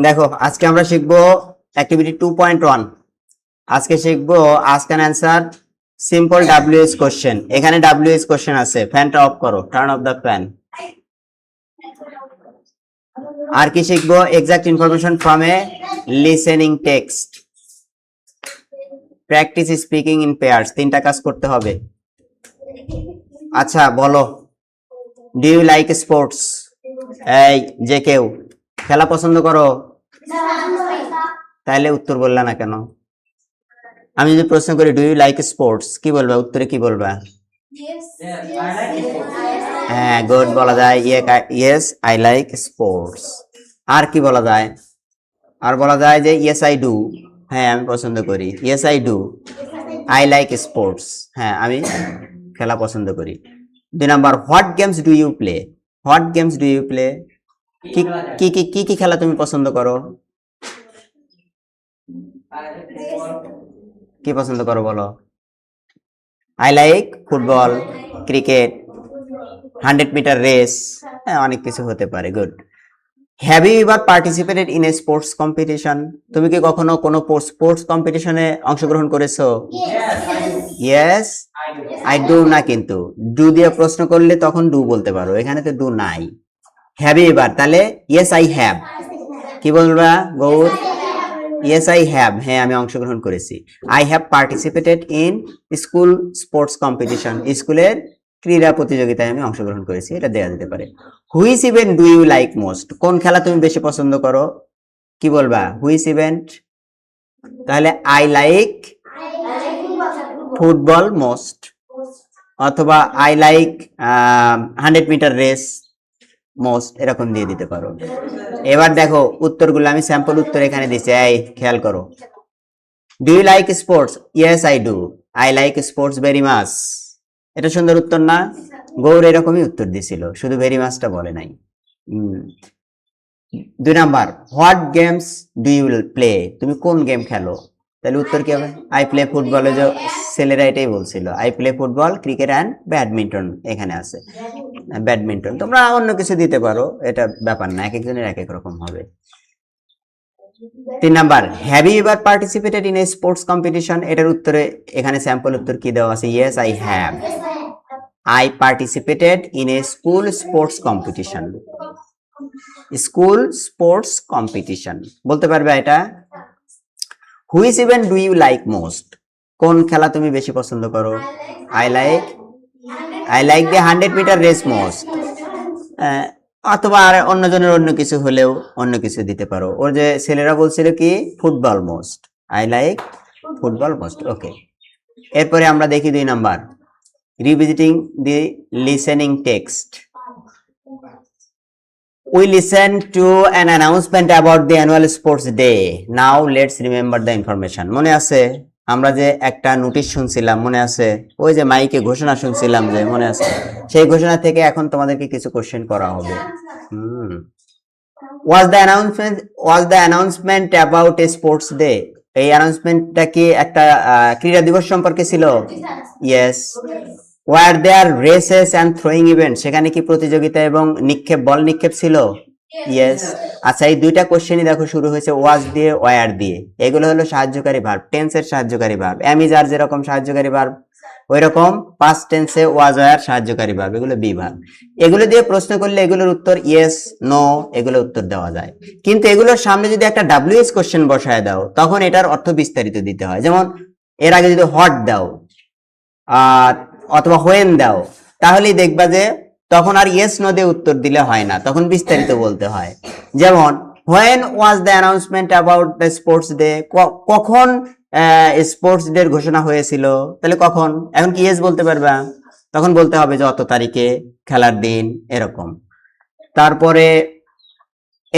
দেখো আজকে আমরা শিখবো অ্যাক্টিভিটি 2.1। আজকে শিখবো ask an answer simple WH question. এখানে ডাব্লিউএস কোশ্চেন আছে। ফ্যানটা অফ করো, টার্ন অফ দ্য ফ্যান। আর কি শিখবো? Exact information from a listening text, practice speaking in pairs. তিনটা কাজ করতে হবে। আচ্ছা বলো, ডু ইউ লাইক স্পোর্টস? এই যে কেউ খেলা পছন্দ করো? তাহলে উত্তর বললা না কেন? আমি যদি প্রশ্ন করি ডু ইউ লাইক স্পোর্টস, কি বলবা? উত্তরে কি বলবা? হ্যাঁ, গুড বলা যায়। Yes I like sports. আর কি বলা যায়? আর বলা যায় যে ইয়েস আই ডু, হ্যাঁ আমি পছন্দ করি। Yes I do, I like sports, হ্যাঁ আমি খেলা পছন্দ করি। 2 number, what games do you play? What games do you play, কি কি কি কি কি খেলা তুমি পছন্দ করো? কি পছন্দ করো বলো? I like football, cricket, 100 metre race, হ্যাঁ অনেক কিছু হতে পারে। Good. Have you ever participated in a sports competition? তুমি কি কখনো কোনো স্পোর্টস কম্পিটিশনে অংশগ্রহণ করেছো? ইয়েস আই ডু না, কিন্তু ডু দিয়ে প্রশ্ন করলে তখন ডু বলতে পারো, এখানে তো ডু নাই। হ্যাভ ইউ এভার, তাহলে ইয়েস আই হ্যাভ। কি বলবা গৌর? ইয়েস আই হ্যাভ, হ্যাঁ আমি অংশগ্রহণ করেছি। I have participated in school sports competition, স্কুলের ক্রীড়া প্রতিযোগিতায় আমি অংশগ্রহণ করেছি, এটা দেওয়া যেতে পারে। Which event do you like most? কোন খেলা তুমি বেশি পছন্দ করো? কি বলবা? হুইচ ইভেন্ট, তাহলে আই লাইক ফুটবল মোস্ট, অথবা I like 100 metre race most, এরকম দিয়ে দিতে পারো। এবার দেখো উত্তরগুলো, আমি স্যাম্পল উত্তর এখানে দিচ্ছি, এই খেয়াল করো। Do you like sports? Yes I do, I like sports very much. এটা সুন্দর উত্তর না? গৌর এরকমই উত্তর দিছিল, শুধু ভেরি মাচটা বলে নাই। 2 number, what games do you play? তুমি কোন গেম খেলো? তাহলে উত্তর কি হবে? I play football. যে ছেলেরা এটাই বলছিল, I play football, cricket and badminton, এখানে আছে ব্যাডমিন্টন। তোমরা অন্য কিছু দিতে পারো, এটা ব্যাপার না, এক একজনের এক এক রকম হবে। 3 number, have you ever participated in a sports competition? এটার উত্তরে এখানে স্যাম্পল উত্তর কি দেওয়া আছে? Yes I have, I participated in a school sports competition. School sports competition বলতে পারবে এটা। Which event do you like most? কোন খেলা তুমি বেশি পছন্দ করো? I like the 100 metre race most. অথবা আর অন্যজনের অন্য কিছু হলেও অন্য কিছু দিতে পারো। ওর যে ছেলেরা বলছিল কি football most, I like football most. Okay, এরপরে আমরা দেখি 2 number, revisiting the listening text. We listened to an announcement about the annual sports day. Now let's remember the information. মনে আছে আমরা যে একটা নোটিশ শুনছিলাম, মনে আছে? ওই যে মাইকে ঘোষণা শুনছিলাম, যে মনে আছে? সেই ঘোষণা থেকে এখন তোমাদেরকে কিছু কোশ্চেন করা হবে। was the announcement about a sports day? এই অ্যানাউন্সমেন্টটা কি একটা ক্রীড়া দিবস সম্পর্কে ছিল? Yes. were there races and throwing events? সেখানে কি প্রতিযোগিতা এবং নিক্ষেপ, বল নিক্ষেপ ছিল? ইয়েস। আচ্ছা, এই দুইটা কোশ্চেনই দেখো শুরু হয়েছে ওয়াজ দিয়ে, ওয়ার দিয়ে। এগুলো হলো সাহায্যকারী ভার্ব, টেন্সের সাহায্যকারী ভার্ব। এম ইজ আর যেরকম সাহায্যকারী ভার্ব, ওই রকম পাস্ট টেন্সে ওয়াজ, ওয়ার সাহায্যকারী ভার্ব, এগুলো বি ভার্ব। এগুলো দিয়ে প্রশ্ন করলে এগুলোর উত্তর ইয়েস, নো, এগুলো উত্তর দেওয়া যায়। কিন্তু এগুলোর সামনে যদি একটা ডাব্লিউএস কোশ্চেন বসায় দাও, তখন এটার অর্থ বিস্তারিত দিতে হয়। যেমন এর আগে যদি হট দাও আর অথবা হোয়েন দাও, তাহলেই দেখবা যে তখন আর ইয়েস নো দিয়ে উত্তর দিলে হয় না, তখন বিস্তারিত বলতে হয়। যেমন when was the announcement about the sports day? কখন স্পোর্টস ডে ঘোষণা হয়েছিল? তাহলে কখন, এখন কি ইয়েস বলতে পারবা? তখন বলতে হবে যে অত তারিখে, খেলার দিন, এরকম। তারপরে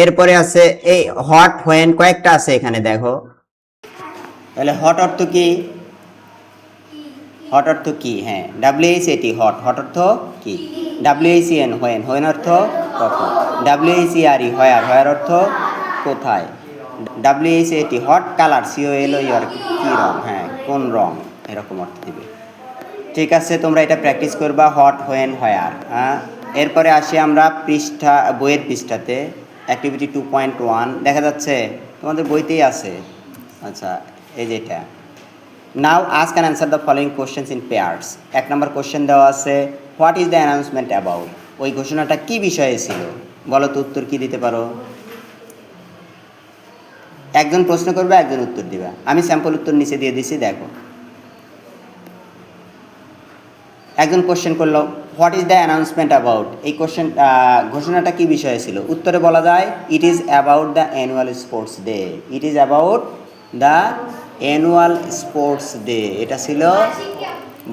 এরপরে আছে এই হট, হোয়েন, কয়েকটা আছে এখানে দেখো। তাহলে হট অর্থ কি? হট অর্থ কি? হ্যাঁ, WHAT হট, হট অর্থ কি? WHEN হোয়েন, হোয়েন অর্থ কখন। WHERE হোয়ার, হোয়ার অর্থ কোথায়। WHAT হট কালার, COLOR কি রং, হ্যাঁ কোন রং, এরকম অর্থ দিবে। ঠিক আছে, তোমরা এটা প্র্যাকটিস করবা, হট, হোয়েন, হোয়ার। হ্যাঁ, এরপরে আসি আমরা বইয়ের পৃষ্ঠাতে। অ্যাক্টিভিটি 2.1 দেখা যাচ্ছে তোমাদের বইতেই আছে। আচ্ছা, এই যেটা। Now ask and answer the following questions in pairs. 1 number question দেওয়া আছে, what is the announcement about? ওই ঘোষণাটা কি বিষয়ে ছিল? বলো তো উত্তর কি দিতে পারো? একজন প্রশ্ন করবে, একজন উত্তর দিবা। আমি স্যাম্পল উত্তর নিচে দিয়ে দিছি, দেখো। একজন কোশ্চেন করলো, what is the announcement about? এই কোশ্চেন ঘোষণাটা কি বিষয়ে ছিল? উত্তরে বলা যায়, it is about the annual sports day. It is about the annual sports day. এটা ছিল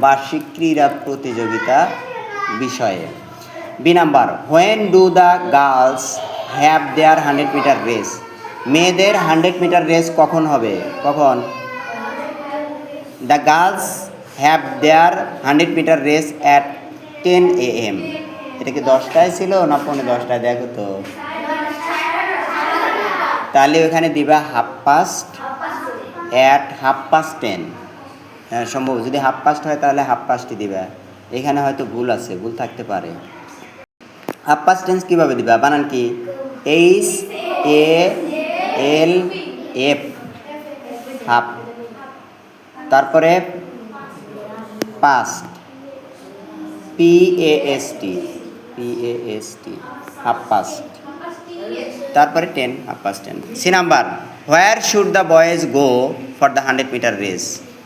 বার্ষিক ক্রীড়া প্রতিযোগিতা বিষয়ে। B number, when do the girls have their 100 metre race? মেয়েদের 100 মিটার রেস কখন হবে? কখন? The girls have their 100 metre race at 10 AM। এটা কি 10টায় ছিল না 10:15টায়? দেখো তো, তাহলে ওখানে দিবা 10:30 সম্ভব। যদি 10:30 হয় তাহলে 10:30 দিবা। এখানে হয়তো ভুল আছে, ভুল থাকতে পারে। 10:30 কীভাবে দিবা? বানান কি? HALF, হাফ, তারপরে পাস্ট, PAST, হাফ পাস্ট, তারপরে 10, 10:30। C number, where should the boys go for the 100 metre race?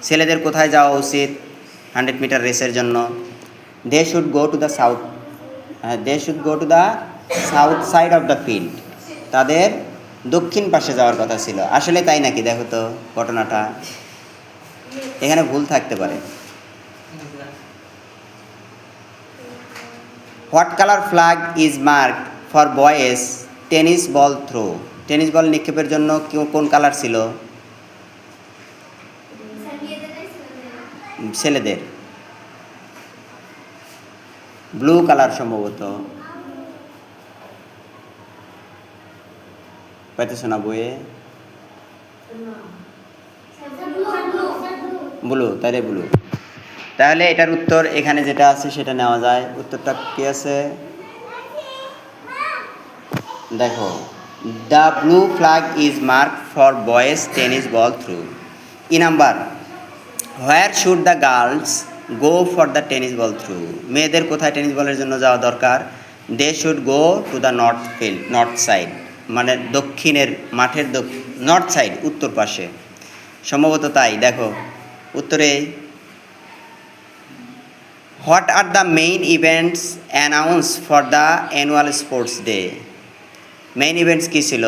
ছেলেদের কোথায় যাওয়া উচিত 100 মিটার রেসের জন্য? They should go to the south, south side of the field. তাদের দক্ষিণ পাশে যাওয়ার কথা ছিল। আসলে তাই নাকি? দেখো তো ঘটনাটা, এখানে ভুল থাকতে পারে। What colour flag is marked for boys tennis ball throw? Tennis ball নিক্ষেপের জন্য কোন কালার ছিল? ছেলেদের ব্লু কালার সম্ভবত, পাইতেছ না বইয়ে? ব্লু, তাহলে ব্লু। তাহলে এটার উত্তর এখানে যেটা আছে সেটা নেওয়া যায়। উত্তরটা কি আছে দেখো, the blue flag is mark for boys tennis ball throw. E number, where should the girls go for the tennis ball throw? মেয়েদের কোথায় টেনিস বলের জন্য যাওয়া দরকার? They should go to the north field, north side, মানে দক্ষিণের মাঠের north side, উত্তর পাশে। সম্ভবত তাই। দেখো উত্তরে, what are the main events announce for the annual sports day? Main events কী ছিল?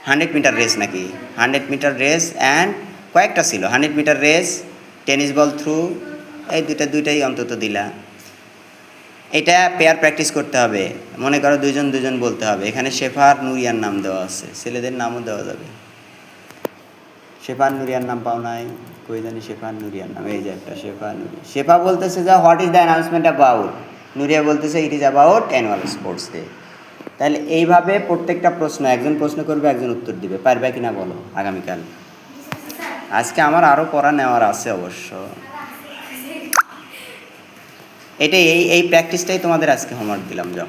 100 মিটার রেস নাকি? 100 মিটার রেস অ্যান্ড কয়েকটা ছিল, 100 metre race, tennis ball throw, এই দুইটাই অন্তত দিলা। এটা পেয়ার প্র্যাকটিস করতে হবে। মনে করো দুজন বলতে হবে। এখানে শেফার নুরিয়ার নাম দেওয়া আছে, ছেলেদের নামও দেওয়া যাবে। শেফার নুরিয়ার নাম পাও নাই? কই জানি শেফার নুরিয়ার নাম, এই যে একটা শেফা নুরিয়া। শেফা বলতেছে যে what is the announcement about? Nuria বলতেছে it is about annual sports day. তাহলে এইভাবে প্রত্যেকটা প্রশ্ন, একজন প্রশ্ন করবে, একজন উত্তর দিবে। পারবে কিনা বলো আগামীকাল? আজকে আমার আরও পড়া নেওয়ার আছে অবশ্য। এটাই এই প্র্যাকটিসটাই তোমাদের আজকে হোমওয়ার্ক দিলাম। যাও।